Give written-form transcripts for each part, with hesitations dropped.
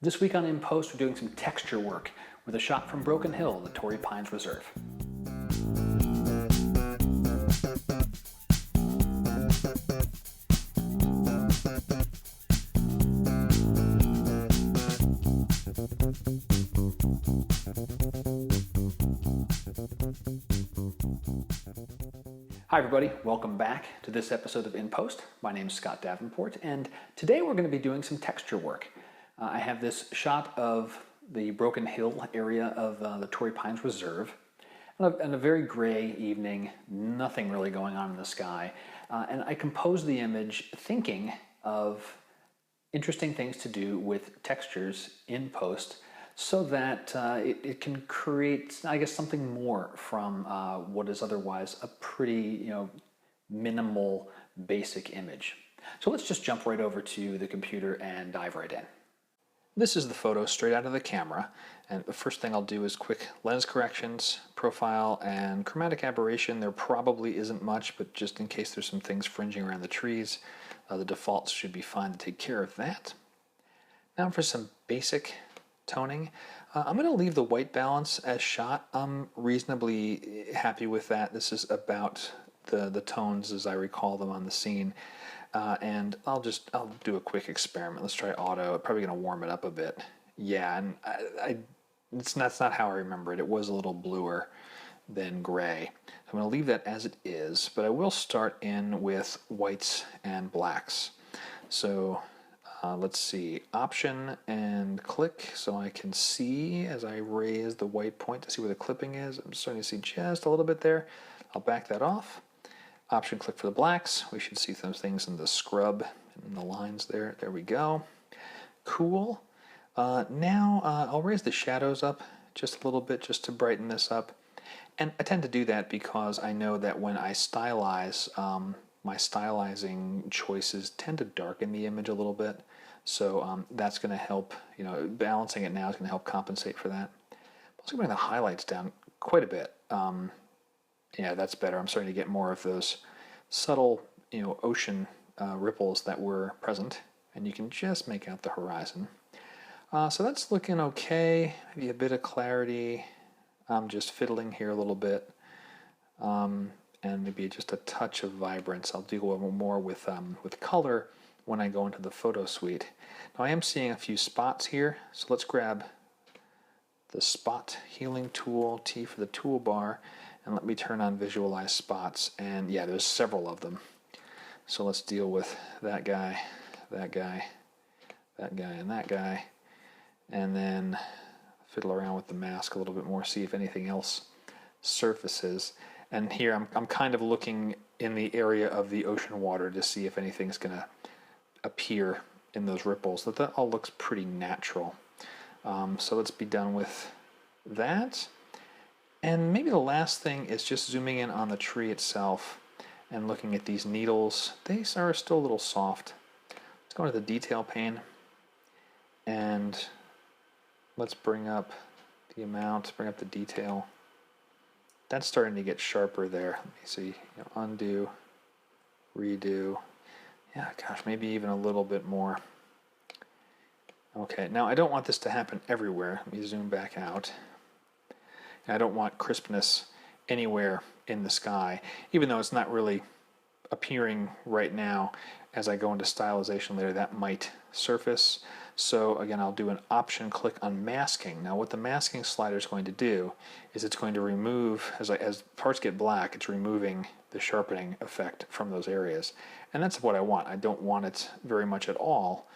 This week on In Post, we're doing some texture work with a shot from Broken Hill, the Torrey Pines Reserve. Hi everybody, welcome back to this episode of In Post. My name is Scott Davenport, and today we're going to be doing some texture work. I have this shot of the Broken Hill area of the Torrey Pines Reserve, and a very gray evening, nothing really going on in the sky, and I composed the image thinking of interesting things to do with textures in post so that it can create, I guess, something more from what is otherwise a pretty, minimal, basic image. So let's just jump right over to the computer and dive right in. This is the photo straight out of the camera, and the first thing I'll do is quick lens corrections, profile, and chromatic aberration. There probably isn't much, but just in case there's some things fringing around the trees, the defaults should be fine to take care of that. Now for some basic toning. I'm going to leave the white balance as shot. I'm reasonably happy with that. This is about the tones as I recall them on the scene. And I'll do a quick experiment. Let's try auto. I'm probably going to warm it up a bit. Yeah, and that's not how I remember it. It was a little bluer than gray. I'm going to leave that as it is, but I will start in with whites and blacks. So let's see, option and click so I can see as I raise the white point to see where the clipping is. I'm starting to see just a little bit there. I'll back that off. Option click for the blacks. We should see some things in the scrub and the lines there. There we go. Cool. Now I'll raise the shadows up just a little bit just to brighten this up. And I tend to do that because I know that when I stylize, my stylizing choices tend to darken the image a little bit. So that's going to help, balancing it now is going to help compensate for that. I'm also going to bring the highlights down quite a bit. Yeah, that's better. I'm starting to get more of those subtle, ocean ripples that were present, and you can just make out the horizon. So that's looking okay. Maybe a bit of clarity. I'm just fiddling here a little bit, and maybe just a touch of vibrance. I'll do a little more with color when I go into the photo suite. Now I am seeing a few spots here, so let's grab the spot healing tool, T for the toolbar, and let me turn on visualize spots. And yeah, there's several of them. So let's deal with that guy, that guy, that guy, and that guy, and then fiddle around with the mask a little bit more, see if anything else surfaces. And here I'm kind of looking in the area of the ocean water to see if anything's going to appear in those ripples. That all looks pretty natural. So let's be done with that. And maybe the last thing is just zooming in on the tree itself and looking at these needles. They are still a little soft. Let's go into the detail pane and let's bring up the amount, bring up the detail. That's starting to get sharper there. Let me see, undo, redo. Yeah, gosh, maybe even a little bit more. Okay, now I don't want this to happen everywhere. Let me zoom back out. And I don't want crispness anywhere in the sky, even though it's not really appearing right now. As I go into stylization later, that might surface. So again, I'll do an option click on masking. Now what the masking slider is going to do is it's going to remove, as parts get black, it's removing the sharpening effect from those areas. And that's what I want. I don't want it very much at all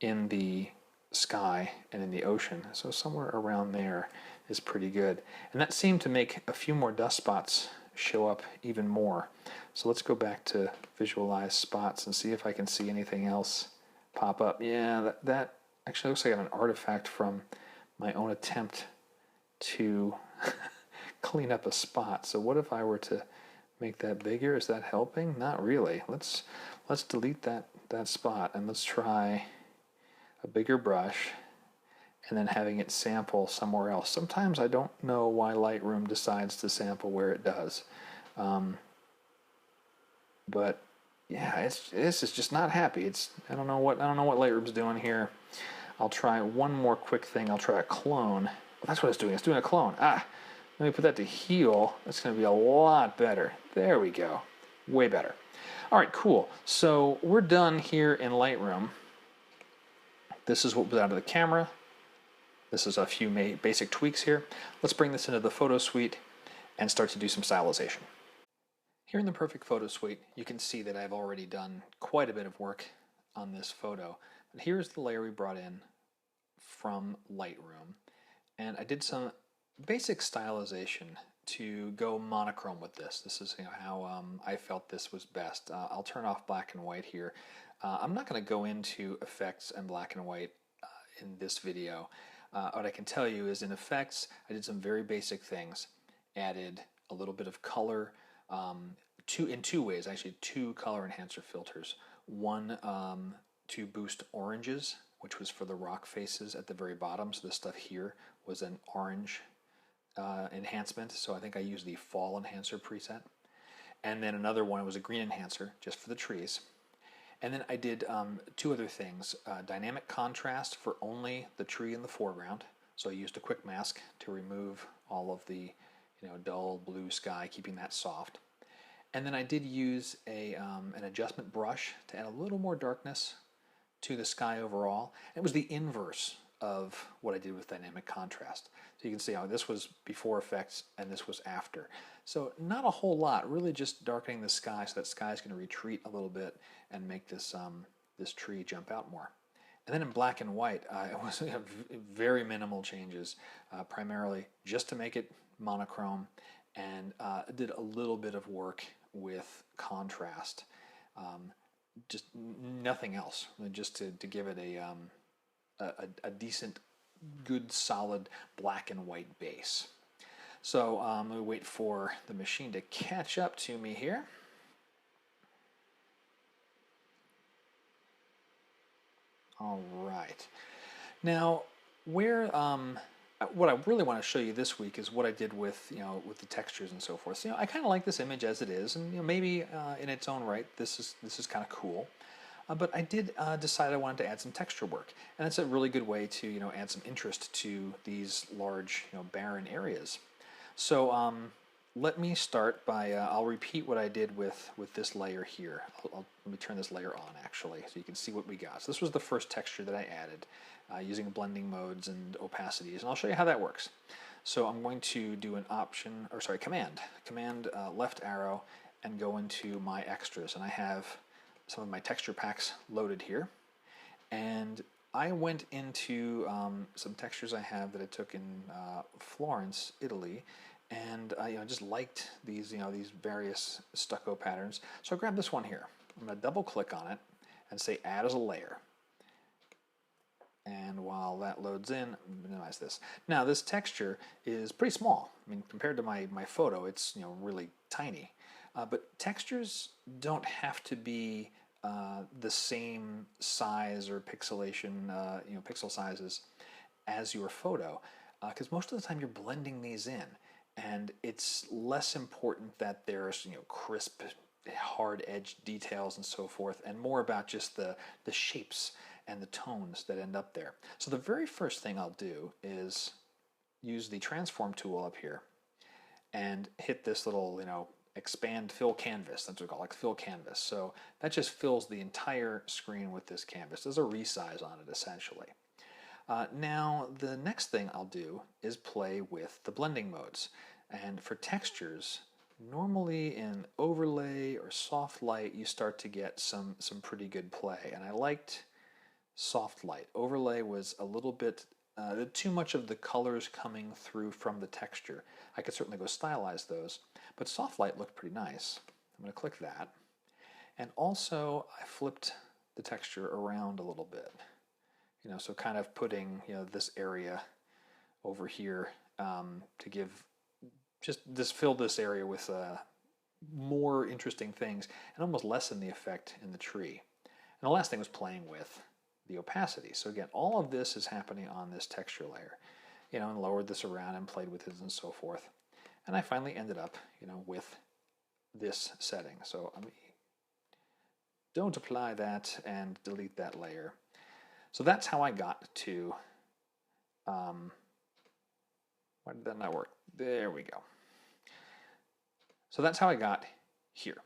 in the sky and in the ocean. So somewhere around there is pretty good. And that seemed to make a few more dust spots show up even more. So let's go back to visualize spots and see if I can see anything else pop up. Yeah, that actually looks like an artifact from my own attempt to clean up a spot. So what if I were to make that bigger? Is that helping? Not really. Let's delete that spot and let's try a bigger brush and then having it sample somewhere else. Sometimes I don't know why Lightroom decides to sample where it does. But yeah, this is just not happy. I don't know what Lightroom's doing here. I'll try one more quick thing. I'll try a clone. Well, that's what it's doing. It's doing a clone. Let me put that to heal. That's going to be a lot better. There we go. Way better. All right, cool. So we're done here in Lightroom. This is what was out of the camera. This is a few basic tweaks here. Let's bring this into the photo suite and start to do some stylization. Here in the Perfect Photo Suite, you can see that I've already done quite a bit of work on this photo. But here's the layer we brought in from Lightroom. And I did some basic stylization to go monochrome with this. This is how I felt this was best. I'll turn off black and white here. I'm not going to go into effects and black and white in this video. What I can tell you is in effects, I did some very basic things. Added a little bit of color in two ways, actually, two color enhancer filters. One to boost oranges, which was for the rock faces at the very bottom. So this stuff here was an orange enhancement. So I think I used the fall enhancer preset. And then another one was a green enhancer just for the trees. And then I did two other things. Dynamic contrast for only the tree in the foreground. So I used a quick mask to remove all of the dull blue sky, keeping that soft. And then I did use an adjustment brush to add a little more darkness to the sky overall. And it was the inverse of what I did with dynamic contrast. So you can see how this was before effects and this was after. So not a whole lot, really just darkening the sky so that sky is going to retreat a little bit and make this this tree jump out more. And then in black and white, it was very minimal changes, primarily just to make it monochrome, and did a little bit of work with contrast, just nothing else, just to give it a decent, good, solid black and white base. So let me wait for the machine to catch up to me here. All right. Now, what I really want to show you this week is what I did with with the textures and so forth. So, I kind of like this image as it is, and maybe in its own right, this is kind of cool. But I did decide I wanted to add some texture work, and it's a really good way to add some interest to these large barren areas. So let me start by I'll repeat what I did with this layer here. Let me turn this layer on actually, so you can see what we got. So this was the first texture that I added using blending modes and opacities, and I'll show you how that works. So I'm going to do an command left arrow, and go into my extras, and I have some of my texture packs loaded here. And I went into some textures I have that I took in Florence, Italy, and I just liked these these various stucco patterns. So I grabbed this one here. I'm going to double click on it and say add as a layer. And while that loads in, minimize this. Now this texture is pretty small. I mean, compared to my photo, it's really tiny. But textures don't have to be the same size or pixelation, pixel sizes as your photo, because most of the time you're blending these in, and it's less important that there's crisp, hard edge details and so forth, and more about just the shapes and the tones that end up there. So the very first thing I'll do is use the transform tool up here and hit this little expand fill canvas. That's what we call like fill canvas. So that just fills the entire screen with this canvas. There's a resize on it essentially. Now the next thing I'll do is play with the blending modes. And for textures, normally in overlay or soft light you start to get some pretty good play, and I liked soft light. Overlay was a little bit too much of the colors coming through from the texture. I could certainly go stylize those, but soft light looked pretty nice. I'm going to click that. And also I flipped the texture around a little bit. So kind of putting this area over here to give fill this area with more interesting things and almost lessen the effect in the tree. And the last thing was playing with the opacity. So again, all of this is happening on this texture layer, and lowered this around and played with it and so forth. And I finally ended up, with this setting. So don't apply that and delete that layer. So that's how I got to, why did that not work? There we go. So that's how I got here.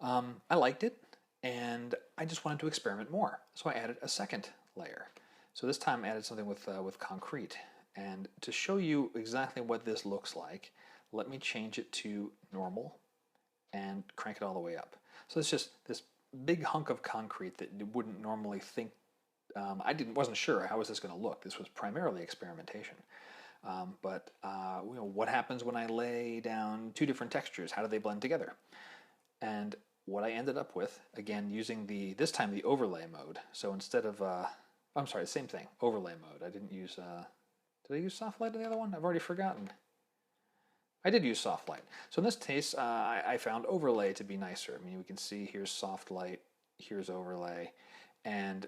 I liked it, and I just wanted to experiment more. So I added a second layer. So this time I added something with concrete. And to show you exactly what this looks like, let me change it to normal and crank it all the way up. So it's just this big hunk of concrete that you wouldn't normally think. Wasn't sure how was this going to look. This was primarily experimentation. But what happens when I lay down two different textures? How do they blend together? And what I ended up with, again, using this time the overlay mode. So instead of, I'm sorry, same thing, overlay mode. I didn't use, did I use soft light in the other one? I've already forgotten. I did use soft light. So in this case, I found overlay to be nicer. I mean, we can see here's soft light, here's overlay, and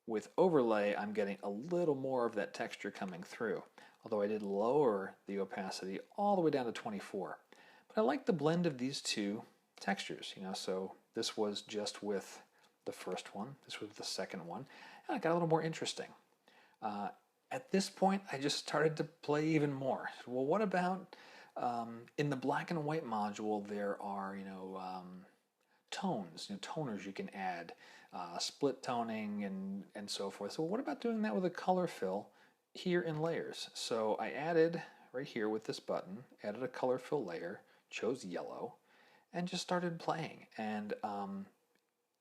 with overlay, I'm getting a little more of that texture coming through, although I did lower the opacity all the way down to 24. But I like the blend of these two textures, so this was just with the first one, this was the second one, and it got a little more interesting. At this point, I just started to play even more. Well, what about in the black and white module, there are, tones, toners you can add, split toning and so forth. So what about doing that with a color fill here in layers? So I added, right here with this button, added a color fill layer, chose yellow, and just started playing. And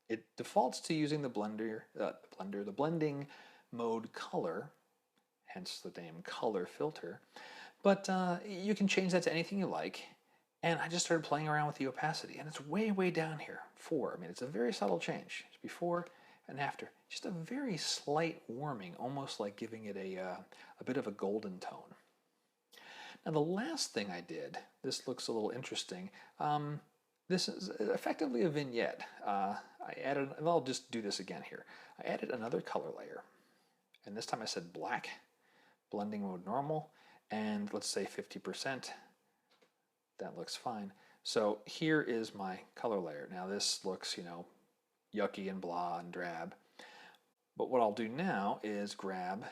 it defaults to using the blending mode color, hence the name color filter. But you can change that to anything you like. And I just started playing around with the opacity, and it's way, way down here, 4. I mean, it's a very subtle change. It's before and after. Just a very slight warming, almost like giving it a bit of a golden tone. Now, the last thing I did, this looks a little interesting. This is effectively a vignette. I added, and I'll just do this again here. I added another color layer, and this time I said black, blending mode normal, and let's say 50%. That looks fine. So here is my color layer. Now this looks, yucky and blah and drab. But what I'll do now is grab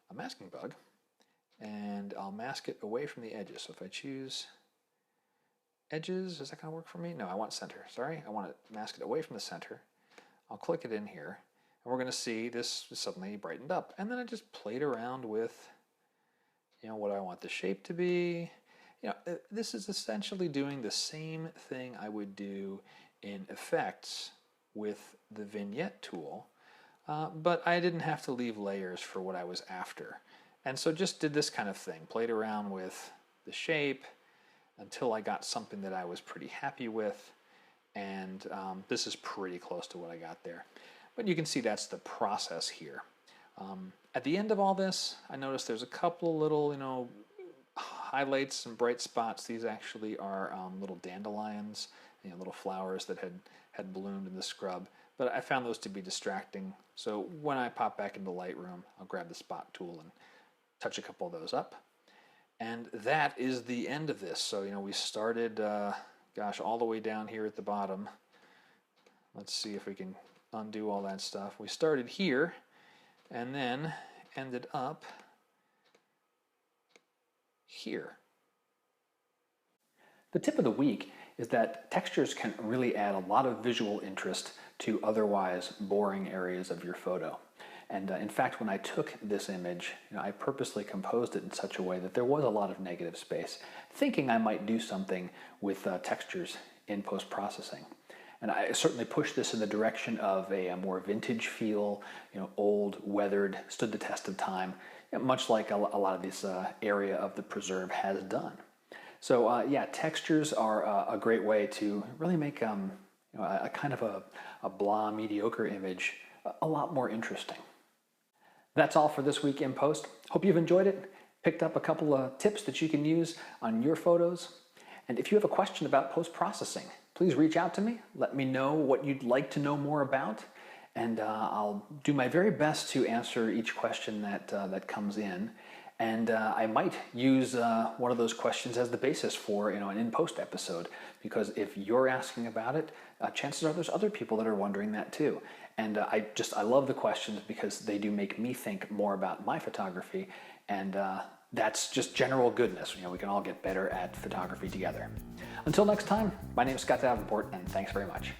a masking bug and I'll mask it away from the edges. So if I choose edges, is that going to work for me? No, I want center. Sorry, I want to mask it away from the center. I'll click it in here and we're going to see this suddenly brightened up. And then I just played around with, what I want the shape to be. This is essentially doing the same thing I would do in effects with the vignette tool, but I didn't have to leave layers for what I was after. And so just did this kind of thing, played around with the shape until I got something that I was pretty happy with, and this is pretty close to what I got there. But you can see that's the process here. At the end of all this, I noticed there's a couple little, highlights and bright spots. These actually are little dandelions, little flowers that had bloomed in the scrub. But I found those to be distracting. So when I pop back into Lightroom, I'll grab the spot tool and touch a couple of those up. And that is the end of this. So, we started, all the way down here at the bottom. Let's see if we can undo all that stuff. We started here and then ended up here. The tip of the week is that textures can really add a lot of visual interest to otherwise boring areas of your photo. And in fact, when I took this image, I purposely composed it in such a way that there was a lot of negative space, thinking I might do something with textures in post-processing. And I certainly pushed this in the direction of a more vintage feel, old, weathered, stood the test of time, much like a lot of this area of the preserve has done. So yeah, textures are a great way to really make a kind of a blah, mediocre image a lot more interesting. That's all for this week in post. Hope you've enjoyed it, picked up a couple of tips that you can use on your photos. And if you have a question about post-processing, please reach out to me. Let me know what you'd like to know more about. and I'll do my very best to answer each question that comes in. And I might use one of those questions as the basis for an in-post episode, because if you're asking about it, chances are there's other people that are wondering that too. And I love the questions because they do make me think more about my photography, and that's just general goodness. We can all get better at photography together. Until next time, my name is Scott Davenport, and thanks very much.